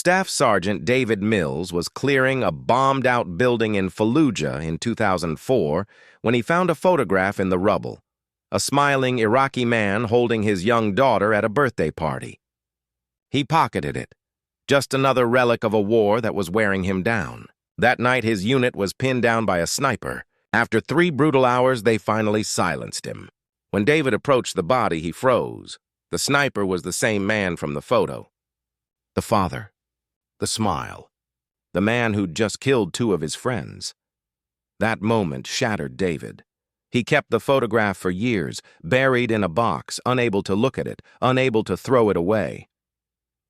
Staff Sergeant David Mills was clearing a bombed-out building in Fallujah in 2004 when he found a photograph in the rubble, a smiling Iraqi man holding his young daughter at a birthday party. He pocketed it, just another relic of a war that was wearing him down. That night, his unit was pinned down by a sniper. After 3 brutal hours, they finally silenced him. When David approached the body, he froze. The sniper was the same man from the photo. The father. The smile. The man who'd just killed 2 of his friends. That moment shattered David. He kept the photograph for years, buried in a box, unable to look at it, unable to throw it away.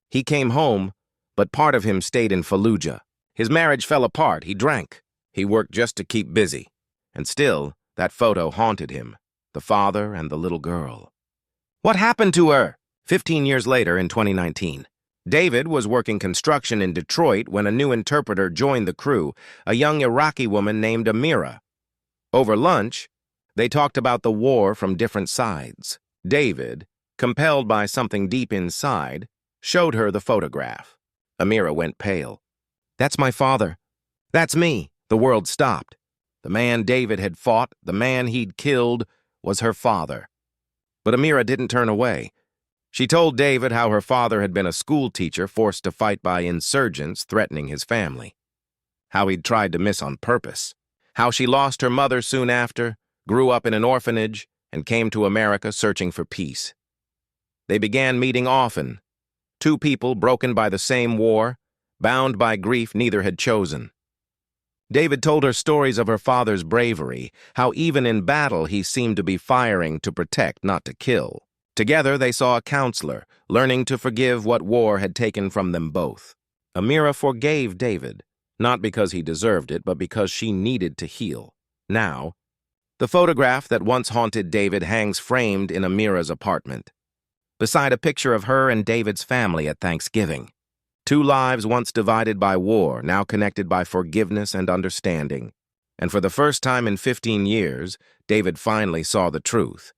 He came home, but part of him stayed in Fallujah. His marriage fell apart. He drank. He worked just to keep busy. And still, that photo haunted him, the father and the little girl. What happened to her? 15 years later, in 2019, David was working construction in Detroit when a new interpreter joined the crew, a young Iraqi woman named Amira. Over lunch, they talked about the war from different sides. David, compelled by something deep inside, showed her the photograph. Amira went pale. "That's my father. That's me." The world stopped. The man David had fought, the man he'd killed, was her father. But Amira didn't turn away. She told David how her father had been a school teacher forced to fight by insurgents threatening his family. How he'd tried to miss on purpose. How she lost her mother soon after, grew up in an orphanage, and came to America searching for peace. They began meeting often. 2 people broken by the same war, bound by grief neither had chosen. David told her stories of her father's bravery, how even in battle he seemed to be firing to protect, not to kill. Together they saw a counselor, learning to forgive what war had taken from them both. Amira forgave David, not because he deserved it, but because she needed to heal. Now, the photograph that once haunted David hangs framed in Amira's apartment, beside a picture of her and David's family at Thanksgiving. 2 lives once divided by war, now connected by forgiveness and understanding. And for the first time in 15 years, David finally saw the truth.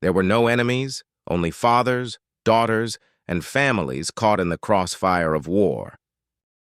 There were no enemies, only fathers, daughters, and families caught in the crossfire of war.